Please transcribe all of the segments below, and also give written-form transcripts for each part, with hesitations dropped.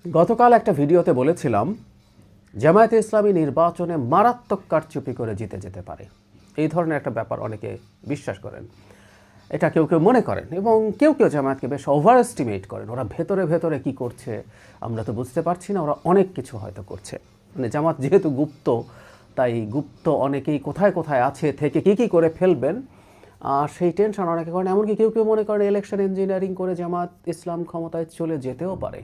গতকাল একটা ভিডিওতে বলেছিলাম জামায়াতে ইসলামী নির্বাচনে মারাত্মক কারচুপি করে জিতে যেতে পারে। এই ধরনের একটা ব্যাপার অনেকে বিশ্বাস করেন, এটা কেউ কেউ মনে করেন এবং কেউ কেউ জামায়াতকে বেশ ওভার এস্টিমেট করেন। ওরা ভেতরে ভেতরে কি করছে আমরা তো বুঝতে পারছি না, ওরা অনেক কিছু হয়তো করছে। মানে জামাত যেহেতু গুপ্ত, তাই গুপ্ত অনেকেই কোথায় কোথায় আছে থেকে কী করে ফেলবেন সেই টেনশন অনেকে করেন। এমনকি কেউ কেউ মনে করেন ইলেকশন ইঞ্জিনিয়ারিং করে জামাত ইসলাম ক্ষমতায় চলে যেতেও পারে।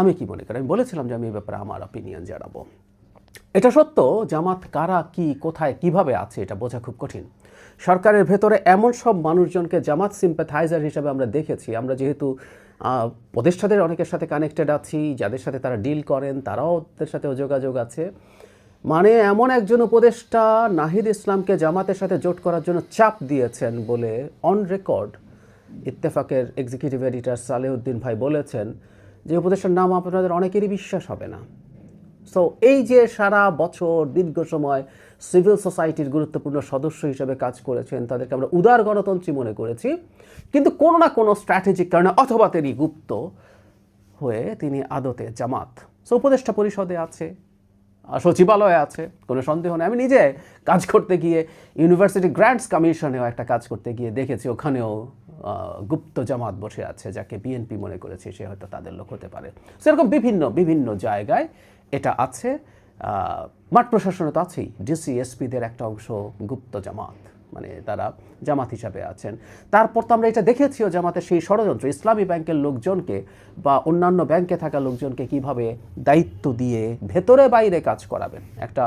আমি কি মনে করি, আমি বলেছিলাম যে আমি এই ব্যাপারে আমার অপিনিয়ন জানাবো। এটা সত্য, জামাত কারা কি কোথায় কিভাবে আছে এটা বোঝা খুব কঠিন। সরকারের ভেতরে এমন সব মানুষজনকে জামাত সিম্প্যাথাইজার হিসেবে আমরা দেখেছি। আমরা যেহেতু উপদেষ্টাদের অনেকের সাথে কানেক্টেড আছি, যাদের সাথে তারা ডিল করেন তারাও ওদের সাথেও যোগাযোগ আছে। মানে এমন একজন উপদেষ্টা নাহিদ ইসলামকে জামাতের সাথে জোট করার জন্য চাপ দিয়েছেন বলে অন রেকর্ড ইত্তেফাকের এক্সিকিউটিভ এডিটর সালেউদ্দিন ভাই বলেছেন যে উপদেষ্টার নাম আপনাদের অনেকেরই বিশ্বাস হবে না। সো এই যে সারা বছর দীর্ঘ সময় সিভিল সোসাইটির গুরুত্বপূর্ণ সদস্য হিসেবে কাজ করেছেন, তাদেরকে আমরা উদার গণতন্ত্রী মনে করেছি, কিন্তু কোনো না কোনো স্ট্র্যাটেজিক কারণে অথবা তিনি গুপ্ত হয়ে তিনি আদতে জামাত। সো উপদেষ্টা পরিষদে আছে, সচিবালয়ে আছে, কোনো সন্দেহ নেই। আমি নিজে কাজ করতে গিয়ে ইউনিভার্সিটি গ্র্যান্টস কমিশনেও একটা কাজ করতে গিয়ে দেখেছি, ওখানেও গুপ্ত জামাত বসে আছে, যাকে বিএনপি মনে করেছে সে হয়তো তাদের লোক হতে পারে। সেরকম বিভিন্ন বিভিন্ন জায়গায় এটা আছে। মাঠ প্রশাসনে তো আছেই, ডিসি এসপিদের একটা অংশ গুপ্ত জামাত, মানে তারা জামাত হিসাবে আছেন। তারপর তো আমরা এটা দেখেছিও জামাতের সেই ষড়যন্ত্র, ইসলামী ব্যাংকের লোকজনকে বা অন্যান্য ব্যাংকে থাকা লোকজনকে কিভাবে দায়িত্ব দিয়ে ভেতরে বাইরে কাজ করাবেন। একটা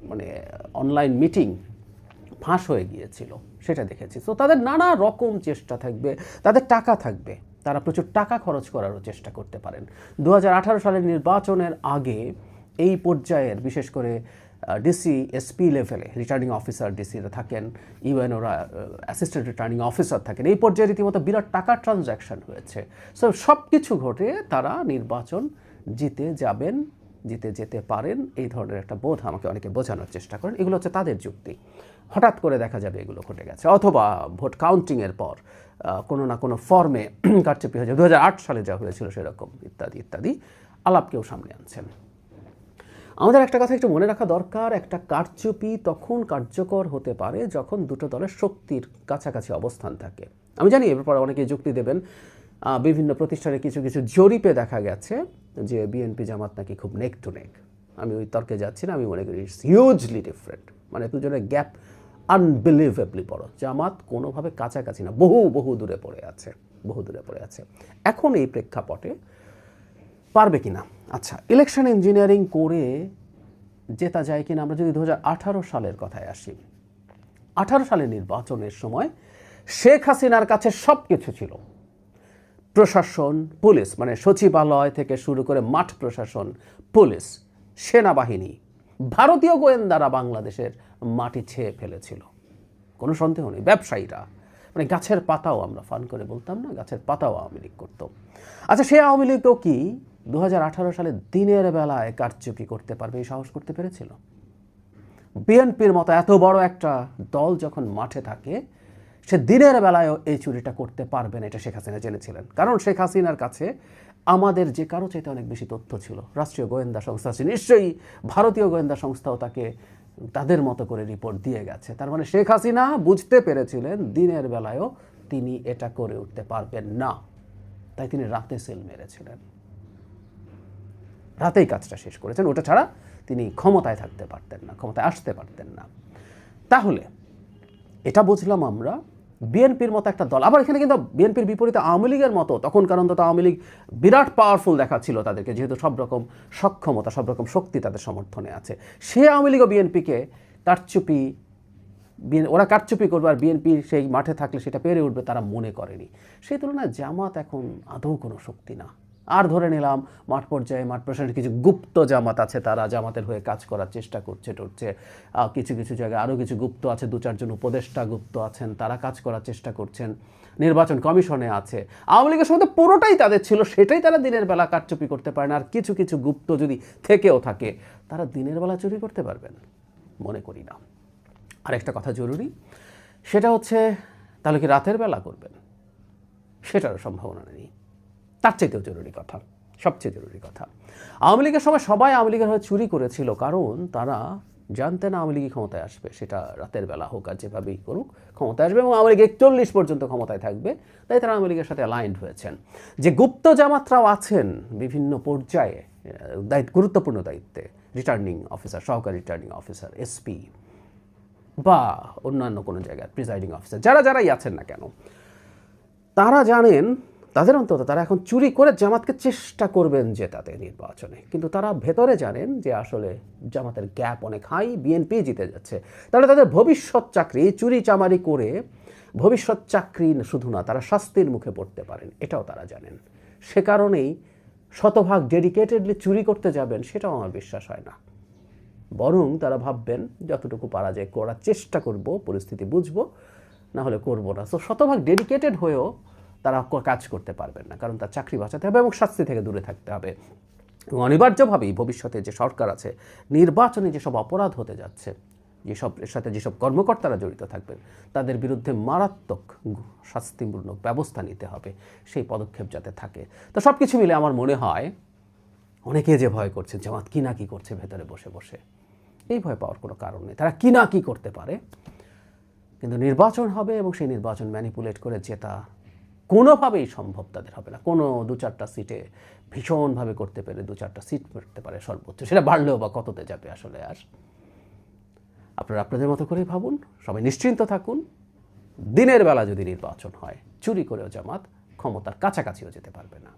মানে অনলাইন মিটিং ফাঁস হয়ে গিয়েছিল, সেটা দেখেছি। তো তাদের নানা রকম চেষ্টা থাকবে, তাদের টাকা থাকবে, তারা প্রচুর টাকা খরচ করারও চেষ্টা করতে পারেন। 2018 সালের নির্বাচনের আগে এই পর্যায়ের বিশেষ করে ডিসি এসপি লেভেলে রিটার্নিং অফিসার ডিসিরা থাকেন, ইউএনওরা অ্যাসিস্ট্যান্ট রিটার্নিং অফিসার থাকেন, এই পর্যায়ে রীতিমতো বিরাট টাকার ট্রানজ্যাকশন হয়েছে। সো সব কিছু ঘটে তারা নির্বাচন জিতে যাবেন, জিতে যেতে পারেন, এই ধরনের একটা বোধ আমাকে অনেকে বোঝানোর চেষ্টা করেন। এগুলো হচ্ছে তাদের যুক্তি। হঠাৎ করে দেখা যাবে এগুলো ঘটে গেছে, অথবা ভোট কাউন্টিংয়ের পর কোনো না কোনো ফর্মে কারচুপি হয়ে যাবে, 2008 সালে যা হয়েছিল সেরকম, ইত্যাদি ইত্যাদি আলাপ কেউ সামনে আনছেন। আমাদের একটা কথা একটু মনে রাখা দরকার, একটা কারচুপি তখন কার্যকর হতে পারে যখন দুটো দলের শক্তির কাছাকাছি অবস্থান থাকে। আমি জানি এ ব্যাপারে অনেকে যুক্তি দেবেন, বিভিন্ন প্রতিষ্ঠানে কিছু কিছু জরিপে দেখা গেছে যে বিএনপি জামাত নাকি খুব নেক টু নেক। আমি ওই তর্কে যাচ্ছি না, আমি মনে করি ইটস হিউজলি ডিফারেন্ট। মানে দুজনের গ্যাপ আনবিলিভেবলি বড়। জামাত কোনোভাবে কাছাকাছি না, বহু বহু দূরে পড়ে আছে, বহু দূরে পড়ে আছে। এখন এই প্রেক্ষাপটে পারবে কিনা? আচ্ছা, ইলেকশন ইঞ্জিনিয়ারিং করে জেতা যায় কিনা? আমরা যদি 2018 সালের কথায় আসি, 18 সালের নির্বাচনের সময় শেখ হাসিনার কাছে সব কিছু ছিল, প্রশাসন, পুলিশ, মানে সচিবালয় থেকে শুরু করে মাঠ প্রশাসন, পুলিশ, সেনাবাহিনী, ভারতীয় গোয়েন্দারা বাংলাদেশের মাটি ছেয়ে ফেলেছিল, কোনো সন্দেহ নেই। ব্যবসায়ীরা, মানে গাছের পাতাও আমরা ফান করে বলতাম না, গাছের পাতাও আওয়ামী লীগ করতো। আচ্ছা, সে আওয়ামী লীগও কি 2018 সালে দিনের বেলায় কারচুপি করতে পারবে? এই সাহস করতে পেরেছিল? বিএনপির মতো এত বড় একটা দল যখন মাঠে থাকে, সে দিনের বেলায়ও এই চুরিটা করতে পারবে না, এটা শেখ হাসিনা জেনেছিলেন। কারণ শেখ হাসিনার কাছে আমাদের যে কারো চাইতে অনেক বেশি তথ্য ছিল। রাষ্ট্রীয় গোয়েন্দা সংস্থা আছে, নিশ্চয়ই ভারতীয় গোয়েন্দা সংস্থাও তাকে তাদের মতো করে রিপোর্ট দিয়ে গেছে। তার মানে শেখ হাসিনা বুঝতে পেরেছিলেন দিনের বেলায়ও তিনি এটা করে উঠতে পারবেন না, তাই তিনি রাতে সেল মেরেছিলেন, রাতেই কাজটা শেষ করেছেন। ওটা ছাড়া তিনি ক্ষমতায় থাকতে পারতেন না, ক্ষমতায় আসতে পারতেন না। তাহলে এটা বুঝলাম আমরা, বিএনপির মতো একটা দল, আবার এখানে কিন্তু বিএনপির বিপরীতে আওয়ামী লীগের মতো, তখন কারণ তো আওয়ামী লীগ বিরাট পাওয়ারফুল দেখাচ্ছিল তাদেরকে, যেহেতু সব রকম সক্ষমতা, সব রকম শক্তি তাদের সমর্থনে আছে। সে আওয়ামী লীগ ও বিএনপিকে কারচুপি, ওরা কারচুপি করবে আর বিএনপি সেই মাঠে থাকলে সেটা পেরে উঠবে, তারা মনে করেনি। সেই তুলনায় জামাত এখন আদৌ কোনো শক্তি না। আর ধরে নিলাম মাঠ পর্যায়ে, মাঠ প্রশাসনের কিছু গুপ্ত জামাত আছে, তারা জামাতের হয়ে কাজ করার চেষ্টা করছে টরছে। কিছু কিছু জায়গায় আরও কিছু গুপ্ত আছে, 2-4 জন উপদেষ্টা গুপ্ত আছেন, তারা কাজ করার চেষ্টা করছেন। নির্বাচন কমিশনে আছে। আওয়ামী লীগের সঙ্গে পুরোটাই তাদের ছিল, সেটাই তারা দিনের বেলা কারচুপি করতে পারে না। আর কিছু কিছু গুপ্ত যদি থেকেও থাকে, তারা দিনের বেলা চুরি করতে পারবেন? মনে করি না। আরেকটা কথা জরুরি, সেটা হচ্ছে তাহলে কি রাতের বেলা করবেন? সেটারও সম্ভাবনা নেই। তার চাইতেও জরুরি কথা, সবচেয়ে জরুরি কথা, আওয়ামী লীগের সময় সবাই আওয়ামী লীগের হয়ে চুরি করেছিল, কারণ তারা জানতেন আওয়ামী লীগই ক্ষমতায় আসবে, সেটা রাতের বেলা হোক আর যেভাবেই করুক ক্ষমতায় আসবে, এবং আওয়ামী লীগ 41 পর্যন্ত ক্ষমতায় থাকবে, তাই তারা আওয়ামী লীগের সাথে অ্যালাইন্ড হয়েছেন। যে গুপ্ত জামাতরাও আছেন বিভিন্ন পর্যায়ে গুরুত্বপূর্ণ দায়িত্বে, রিটার্নিং অফিসার, সহকারী রিটার্নিং অফিসার, এসপি বা অন্যান্য কোনো জায়গায় প্রিজাইডিং অফিসার, যারাই আছেন না কেন, তারা জানেন, তাদের অন্তত তারা এখন চুরি করে জামাতকে চেষ্টা করবেন জেতাতে নির্বাচনে, কিন্তু তারা ভেতরে জানেন যে আসলে জামাতের গ্যাপ অনেক হাই, বিএনপি জিতে যাচ্ছে। তাহলে তাদের ভবিষ্যৎ চাকরি চুরি চামারি করে, ভবিষ্যৎ চাকরি শুধু না, তারা শাস্তির মুখে পড়তে পারেন, এটাও তারা জানেন। সে কারণেই শতভাগ ডেডিকেটেডলি চুরি করতে যাবেন সেটাও আমার বিশ্বাস হয় না। বরং তারা ভাববেন যতটুকু পারা যায় করার চেষ্টা করব, পরিস্থিতি বুঝবো, না হলে করবো না। তো শতভাগ ডেডিকেটেড হয়েও তারা কাজ করতে পারবেন না, কারণ তার চাকরি বাঁচাতে হবে এবং শাস্তি থেকে দূরে থাকতে হবে। এবং অনিবার্যভাবেই ভবিষ্যতে যে সরকার আছে, নির্বাচনে যেসব অপরাধ হতে যাচ্ছে, এর সাথে যেসব কর্মকর্তারা জড়িত থাকবেন, তাদের বিরুদ্ধে মারাত্মক শাস্তিমূলক ব্যবস্থা নিতে হবে, সেই পদক্ষেপ যাতে থাকে। তো সব কিছু মিলে আমার মনে হয় অনেকে যে ভয় করছে জামাত কি না কি করছে ভেতরে বসে বসে, এই ভয় পাওয়ার কোনো কারণ নেই। তারা কি না কি করতে পারে, কিন্তু নির্বাচন হবে এবং সেই নির্বাচন ম্যানিপুলেট করে জেতা কোনোভাবেই সম্ভব তাদের হবে না। কোনো 2-4টা সিটে ভীষণভাবে করতে পেরে 2-4টা সিট পেতে পারে সর্বোচ্চ, সেটা বাড়লেও বা কততে যাবে আসলে। আর আপনারা আপনাদের মতো করেই ভাবুন, সবাই নিশ্চিন্ত থাকুন। দিনের বেলা যদি নির্বাচন হয়, চুরি করেও জামাত ক্ষমতার কাছাকাছিও যেতে পারবে না।